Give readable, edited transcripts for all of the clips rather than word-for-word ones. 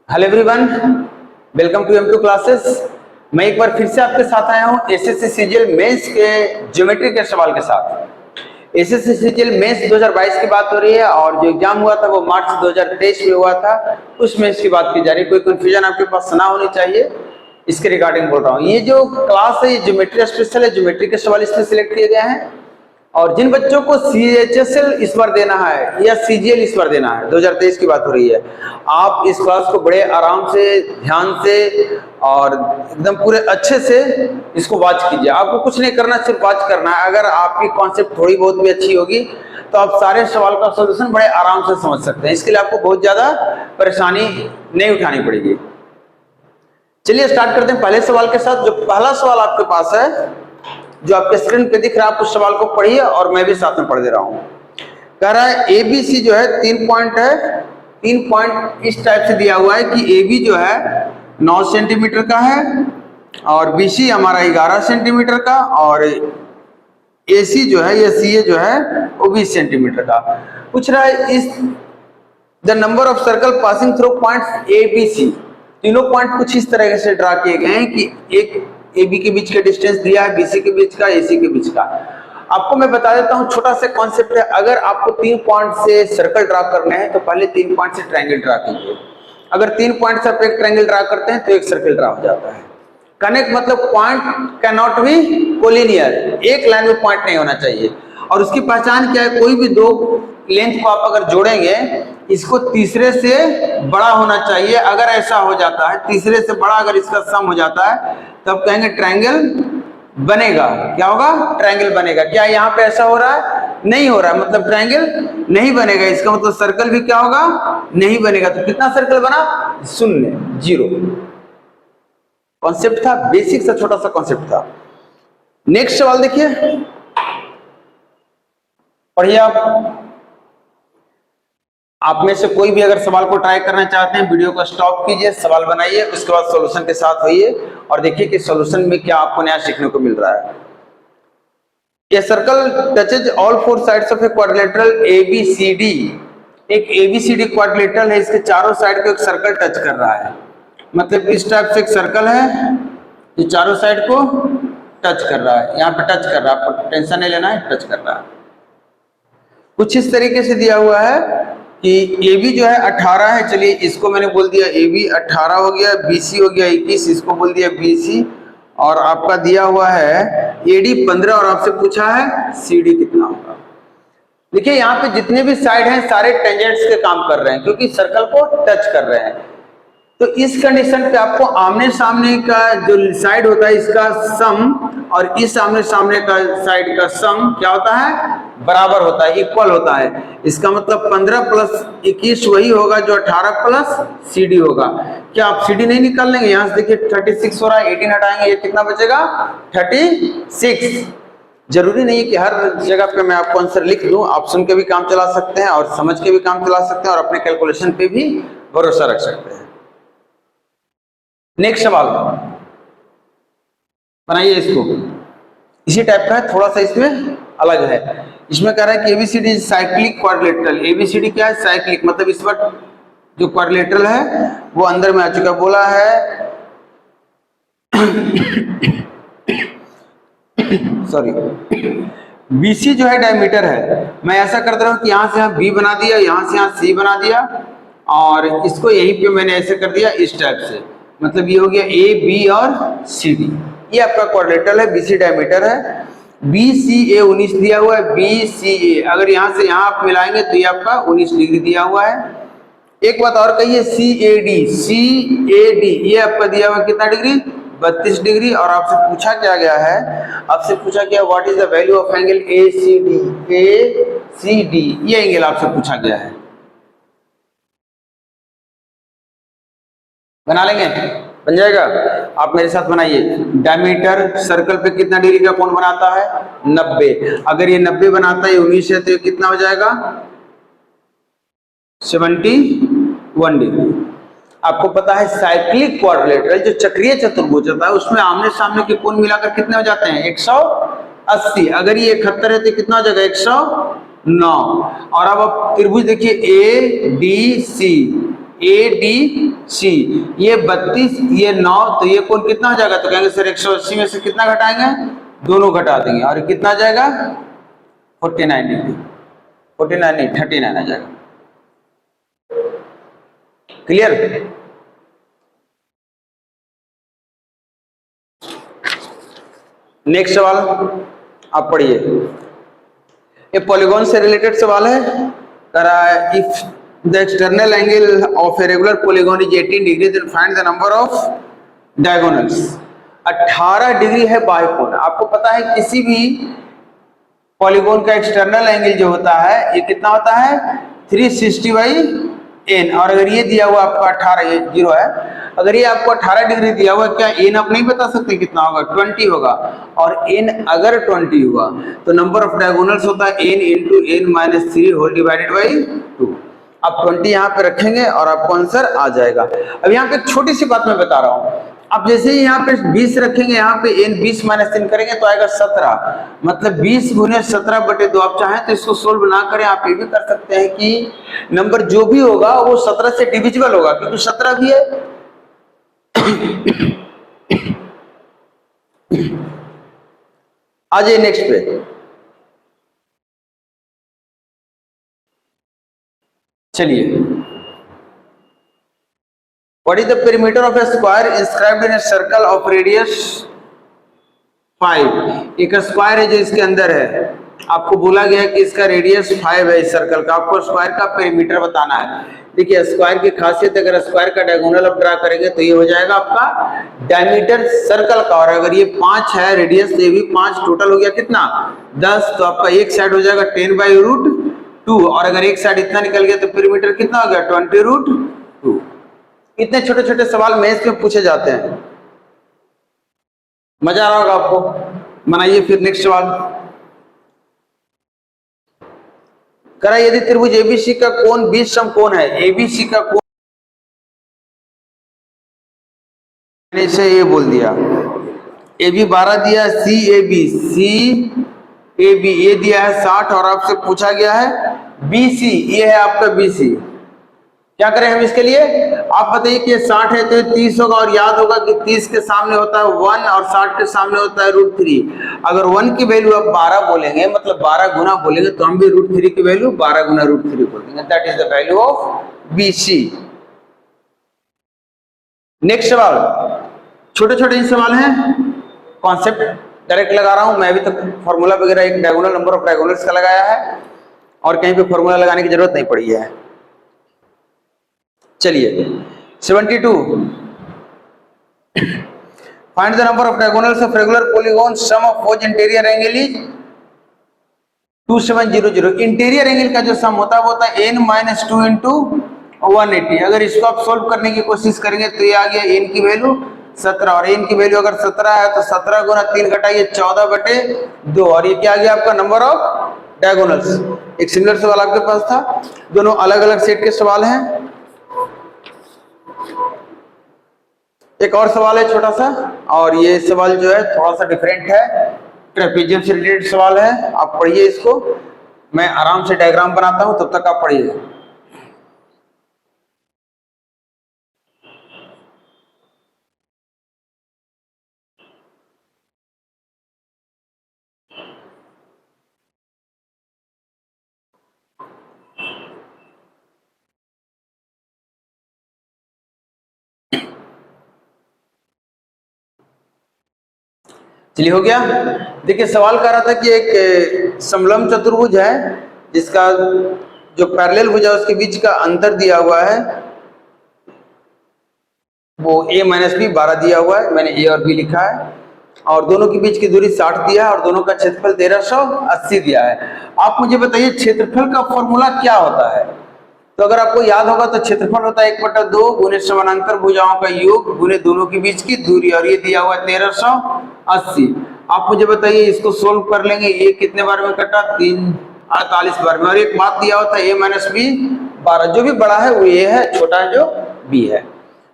Hello everyone, welcome to M2 classes. मैं एक बार फिर से आपके साथ आया हूं एसएससी सीजीएल मेंस के ज्योमेट्री के सवाल के साथ। एसएससी सीजीएल मेंस 2022 की बात हो रही है और जो एग्जाम हुआ था वो मार्च 2023 में हुआ था। उस मेंस की बात की जा रही है। कोई कंफ्यूजन आपके पास ना होनी चाहिए, इसके रिगार्डिंग बोल रहा हूँ। ये जो क्लास है ये ज्योमेट्री स्पेशल है, ज्योमेट्री के सवाल इसमें सिलेक्ट किए गए हैं। और जिन बच्चों को CHSL इस बार देना है या CGL इस बार देना है, 2023 की बात हो रही है, आप इस क्लास को बड़े आराम से, ध्यान से और एकदम पूरे अच्छे से इसको वॉच कीजिए। आपको कुछ नहीं करना, सिर्फ वॉच करना है। अगर आपकी कॉन्सेप्ट थोड़ी बहुत भी अच्छी होगी तो आप सारे सवाल का सोल्यूशन बड़े आराम से समझ सकते हैं। इसके लिए आपको बहुत ज्यादा परेशानी नहीं उठानी पड़ेगी। चलिए स्टार्ट करते हैं पहले सवाल के साथ। जो पहला सवाल आपके पास है, जो आपके स्क्रीन पे दिख रहा है, आप उस सवाल को पढ़िए और मैं भी साथ में पढ़ दे रहा हूं। कह रहा है ABC जो है 3 पॉइंट है, 3 पॉइंट इस टाइप से दिया हुआ है कि AB जो है 9 सेंटीमीटर का है और BC हमारा 11 सेंटीमीटर का और AC जो है या CA जो है वो 20 सेंटीमीटर का। पूछ रहा है इस the number of circle passing through points ABC। तीनों पॉइंट कुछ इस तरह से ड्रा किए गए हैं कि एक AB के बीच का डिस्टेंस दिया है, BC के बीच का, AC के बीच का। आपको मैं बता देता हूं, छोटा सा कॉन्सेप्ट है। अगर आपको 3 पॉइंट से सर्कल ड्रा करने हैं तो पहले 3 पॉइंट से ट्रायंगल ड्रा कीजिए। अगर 3 पॉइंट से आप एक ट्रायंगल ड्रा करते हैं तो एक सर्कल ड्रा हो जाता है। कनेक्ट मतलब point can not be collinear, एक लाइन में पॉइंट नहीं होना चाहिए। और उसकी पहचान क्या है? कोई भी दो लेंथ को आप अगर जोड़ेंगे, इसको तीसरे से बड़ा होना चाहिए। अगर ऐसा हो जाता है, तीसरे से बड़ा अगर इसका सम हो जाता है, तब कहेंगे ट्रायंगल बनेगा। क्या होगा? ट्रायंगल बनेगा। क्या यहाँ पे ऐसा हो रहा है? नहीं हो रहा है, मतलब ट्रायंगल नहीं बनेगा। इसका मतलब सर्कल भी क्या होगा? नहीं बनेगा। तो कितना सर्कल बना? 0, 0। कॉन्सेप्ट था, बेसिक सा छोटा सा कॉन्सेप्ट था। नेक्स्ट सवाल देखिए, पढ़िए आप में से कोई भी अगर सवाल को ट्राई करना चाहते हैं, वीडियो को स्टॉप कीजिए, सवाल बनाइए, उसके बाद सॉल्यूशन के साथ होइए और देखिए कि सॉल्यूशन में क्या आपको नया सीखने को मिल रहा है। ये circle touches all 4 sides of a quadrilateral ABCD। एक ABCD क्वाड्रिलेटरल है, इसके चारों साइड को एक सर्कल टच कर रहा है। मतलब इस टाइप से एक सर्कल है, ये चारों साइड को टच कर रहा है। यहाँ पे टच कर रहा है, आपको टेंशन नहीं लेना है, टच कर रहा है। कुछ इस तरीके से दिया हुआ है कि AB जो है 18 है। चलिए इसको मैंने बोल दिया AB 18 हो गया, BC हो गया 21, इसको बोल दिया BC। और आपका दिया हुआ है AD 15 और आपसे पूछा है CD कितना होगा। देखिए यहाँ पे जितने भी साइड हैं सारे टेंजेंट्स के काम कर रहे हैं क्योंकि सर्कल को टच कर रहे हैं। तो इस कंडीशन पे आपको आमने सामने का जो साइड होता है इसका सम और इस आमने सामने का साइड का सम क्या होता है? बराबर होता है, इक्वल होता है। इसका मतलब 15 प्लस 21 वही होगा जो 18 प्लस CD होगा। क्या आप CD नहीं निकाल लेंगे? यहाँ से देखिए 36 हो रहा है, 18 हटाएंगे, ये कितना बचेगा? 36। जरूरी नहीं है कि हर जगह पे मैं आपको आंसर लिख दूं, आप सुन के भी काम चला सकते हैं और समझ के भी काम चला सकते हैं और अपने कैलकुलेशन पे भी भरोसा रख सकते हैं। नेक्स्ट सवाल बनाइए, इसको इसी टाइप का है, थोड़ा सा इसमें अलग है। इसमें कह रहा है कि ABCD साइक्लिक क्वाड्रिलेटरल। ABCD क्या है? साइक्लिक, मतलब इस वक्त जो क्वाड्रिलेटरल है वो अंदर में आ चुका। बोला है सॉरी, BC जो है डायमीटर है। मैं ऐसा कर दे रहा हूं कि यहां से यहाँ B बना दिया, यहां से यहाँ C बना दिया और इसको यहीं पे मैंने ऐसे कर दिया इस टाइप से। मतलब ये हो गया A, B और CD। ये आपका क्वाड्रिलेटरल है, BC डायमीटर है। BCA 19 दिया हुआ है, BCA अगर यहाँ से यहाँ आप मिलाएंगे तो ये आपका 19 डिग्री दिया हुआ है। एक बात और कहिए, CAD ये आपका दिया हुआ कितना डिग्री? 32 डिग्री। और आपसे पूछा क्या गया है? आपसे पूछा गया what is the value of angle ACD। ये एंगल आपसे पूछा गया है। बना लेंगे? बन जाएगा। आप मेरे साथ बनाइए। डायमीटर सर्कल पे कितना डिग्री का कोण बनाता है? 90। अगर ये 90 बनाता है, 19 है, तो ये कितना हो जाएगा? 71 डिग्री। आपको पता है साइक्लिक क्वाड्रिलेटरल जो चक्रीय चतुर्भुज होता है उसमें आमने सामने के कोण मिलाकर कितने हो जाते हैं? 180। अगर ये 71 है तो कितना हो जाएगा? 109। और अब आप त्रिभुज देखिए ADC, ए डी सी, ये 32, ये 9, तो ये कोण कितना हो जाएगा? तो कहेंगे सर 180 में से कितना घटाएंगे? दोनों घटा देंगे, और कितना आ जाएगा? 49 डिग्री, 49 नहीं 39 आ जाएगा। क्लियर? नेक्स्ट सवाल आप पढ़िए, ये पॉलीगॉन से रिलेटेड सवाल है। कह रहा है if the external angle of a regular polygon is 18 degree then find the number of diagonals. 18 degree है बाह्य कोण। आपको पता है किसी भी पॉलीगॉन का एक्सटर्नल एंगल जो होता है ये कितना होता है? 360/n। और अगर ये दिया हुआ आपको 18, ये 0 है, अगर ये आपको 18 डिग्री दिया हुआ, क्या n आप नहीं बता सकते कितना होगा? 20 होगा। और n अगर 20 हुआ तो नंबर ऑफ डायगोनल्स होता है n into n - 3 whole divided by 2। आप 20 यहाँ पे रखेंगे और आपको आंसर आ जाएगा। अब यहाँ पे एक छोटी सी बात मैं बता रहा हूँ, आप जैसे ही यहाँ पे 20 रखेंगे, यहाँ पे n 20 - 3 करेंगे तो आएगा 17, मतलब 20 × 17/2। आप चाहें तो इसको सोल्व ना करें, आप ये भी कर सकते हैं कि नंबर जो भी होगा वो 17 से डिविजिबल होगा, क्योंकि 17 भी है। आ जाइए नेक्स्ट पे। चलिए, what is the perimeter of A square inscribed in a circle of radius 5। एक स्क्वायर है जो इसके अंदर है, आपको बोला गया कि इसका रेडियस 5 है इस सर्कल का, आपको स्क्वायर का पेरीमीटर बताना है। देखिए स्क्वायर की खासियत, अगर स्क्वायर का डायगोनल आप ड्रा करेंगे तो ये हो जाएगा आपका डायमीटर सर्कल का, और अगर ये 5 है रेडियस तो ये भी 5, टोटल हो गया कितना? 10। तो आपका एक साइड हो जाएगा 10/√2, और अगर एक साइड इतना निकल गया तो पेरीमीटर कितना हो गया? 20√2। इतने छोटे छोटे सवाल मैथ्स में पूछे जाते हैं, मजा आ रहा होगा आपको। बनाइए फिर नेक्स्ट सवाल। करा यदि त्रिभुज एबीसी का कोण 20 समकोण है, एबीसी का कोण, मैंने इसे ये बोल दिया, AB 12 दिया, CAB ये दिया है 60, और आपसे पूछा गया है BC, ये है आपका BC। क्या करें हम इसके लिए? आप बताइए कि 60 है तो 30 होगा, और याद होगा कि 30 के सामने होता है 1 और 60 के सामने होता है √3। अगर 1 की वैल्यू आप 12 बोलेंगे, मतलब 12 गुना बोलेंगे, तो हम भी √3 की वैल्यू 12 गुना √3 बोलेंगे। That is the value of BC। Next सवाल, छोटे छोटे ही सवाल हैं, कॉन्सेप्ट डायरेक्ट लगा रहा हूं मैं। अभी तक फॉर्मूला वगैरह एक डायगोनल, नंबर ऑफ डायगोनल्स का लगाया है, और कहीं पे फॉर्मूला लगाने की जरूरत नहीं पड़ी है। चलिए 72, find the number of diagonals of regular polygon, sum of both interior angle is 2700। Interior angle का जो सम होता है वो होता है n - 2 × 180। अगर इसको आप सोल्व करने की कोशिश करेंगे तो ये आ गया n की वैल्यू 17, और n की वैल्यू अगर 17 है तो 17 × 3 घटाइए 14/2, और ये क्या आ गया आपका? Number of diagonals. एक सिमिलर सवाल आपके पास था, दोनों अलग अलग सेट के सवाल हैं। एक और सवाल है छोटा सा, और ये सवाल जो है थोड़ा सा डिफरेंट है, ट्रेपेजियम से रिलेटेड सवाल है। आप पढ़िए इसको, मैं आराम से डायग्राम बनाता हूं, तब तक आप पढ़िए। चलिए हो गया। देखिए सवाल कर रहा था कि एक समलंब चतुर्भुज है जिसका जो पैरेलल भुजा उसके बीच का अंतर दिया हुआ है वो a - b 12 दिया हुआ है, मैंने a और b लिखा है, और दोनों के बीच की दूरी 60 दिया है, और दोनों का क्षेत्रफल 1380 दिया है। आप मुझे बताइए क्षेत्रफल का फॉर्मूला क्या होता है? तो अगर आपको याद होगा तो क्षेत्रफल होता है 1/2 गुने समानांतर भुजाओं का योग गुने दोनों के बीच की दूरी, और ये दिया हुआ है 1380। आप मुझे बताइए इसको सोल्व कर लेंगे, ये कितने बार में कटा? 48 बार में। और एक बात दिया होता है a - b 12, जो भी बड़ा है वो a है, छोटा है जो b है।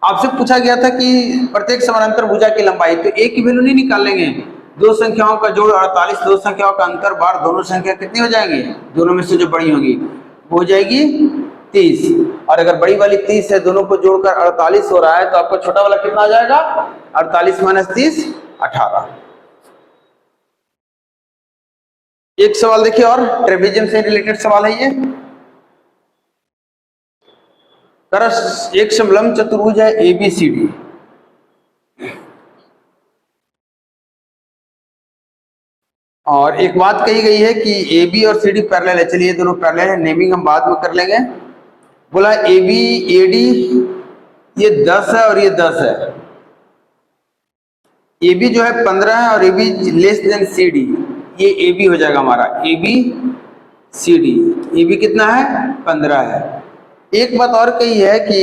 आपसे पूछा गया था कि प्रत्येक समानांतर भुजा की लंबाई, तो a की वैल्यू नहीं निकाल लेंगे, दो संख्याओं का जोड़ 48, दो संख्याओं का अंतर बार, दोनों संख्या कितनी हो जाएंगी? दोनों में से जो बड़ी होगी वो हो जाएगी 30, और अगर बड़ी वाली 30 है, दोनों को जोड़कर 48 हो रहा है, तो आपका छोटा वाला कितना आ जाएगा? 48 माइनस 30 18। एक सवाल देखिए और ट्रेपेजियम से रिलेटेड सवाल है ये। एक समलंब चतुर्भुज है ABCD, और एक बात कही गई है कि AB और CD पैरेलल है। चलिए दोनों पैरेलल है, नेमिंग हम बाद में कर लेंगे। बोला AB AD ये 10 है और ये 10 है। AB जो है 15 है और AB लेस देन CD, ये AB हो जाएगा हमारा ABCD। AB कितना है? 15 है। एक बात और कही है कि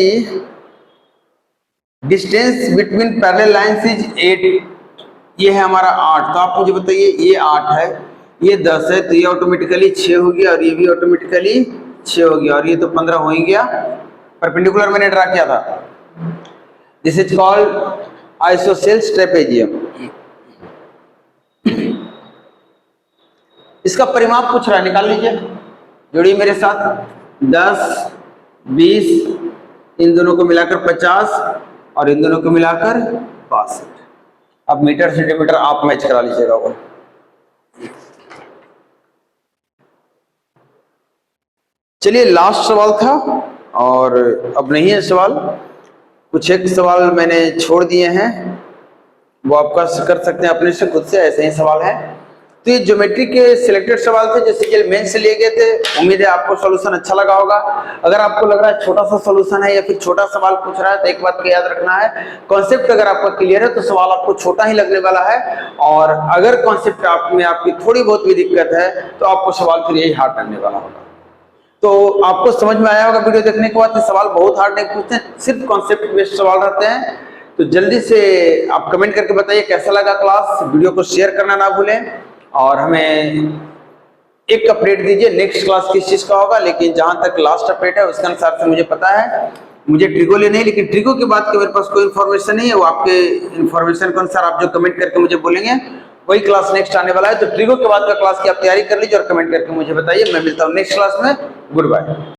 distance between parallel lines is 8, ये है हमारा 8। तो आप मुझे बताइए, ये 8 है, ये 10 है, तो ये ऑटोमेटिकली 6 हो गया और ये भी ऑटोमेटिकली 6 हो गया, और ये तो 15 हो ही गया। परपेंडिकुलर मैंने ड्रा किया था। This is called isosceles trapezium. इसका परिमाप पूछ रहा है, निकाल लीजिए, जोड़िए मेरे साथ। 10 20, इन दोनों को मिलाकर 50 और इन दोनों को मिलाकर 62। अब मीटर सेंटीमीटर आप मैच करा लीजिएगा वो। चलिए लास्ट सवाल था और अब नहीं है सवाल, कुछ एक सवाल मैंने छोड़ दिए हैं, वो आपका कर सकते हैं अपने से खुद से, ऐसे ही सवाल है। तो ये ज्योमेट्री के सिलेक्टेड सवाल थे जो सीजीएल मेंस से लिए गए थे। उम्मीद है आपको सॉल्यूशन अच्छा लगा होगा। अगर आपको लग रहा है छोटा सा सॉल्यूशन है या फिर छोटा सवाल पूछ रहा है, तो एक बात को याद रखना है, कॉन्सेप्ट अगर आपका क्लियर है तो सवाल आपको छोटा ही लगने वाला है, और अगर कॉन्सेप्ट में आपकी थोड़ी बहुत भी दिक्कत है तो आपको सवाल फिर यही हार्ड लगने वाला होगा। तो आपको समझ में आया होगा वीडियो देखने के बाद, सवाल बहुत हार्ड नहीं पूछते, सिर्फ कॉन्सेप्ट बेस्ड सवाल रहते हैं। तो जल्दी से आप कमेंट करके बताइए कैसा लगा क्लास। वीडियो को शेयर करना ना भूलें और हमें एक अपडेट दीजिए नेक्स्ट क्लास किस चीज का होगा। लेकिन जहां तक लास्ट अपडेट है उसके अनुसार से मुझे पता है, मुझे ट्रिगो लेने नहीं, लेकिन ट्रिगो के बाद के मेरे पास कोई इन्फॉर्मेशन नहीं है। वो आपके इन्फॉर्मेशन के अनुसार आप जो कमेंट करके मुझे बोलेंगे वही क्लास नेक्स्ट आने वाला है। तो ट्रिगो के बाद का क्लास की आप तैयारी कर लीजिए और कमेंट करके मुझे बताइए। मैं मिलता हूँ नेक्स्ट क्लास में। Good bye.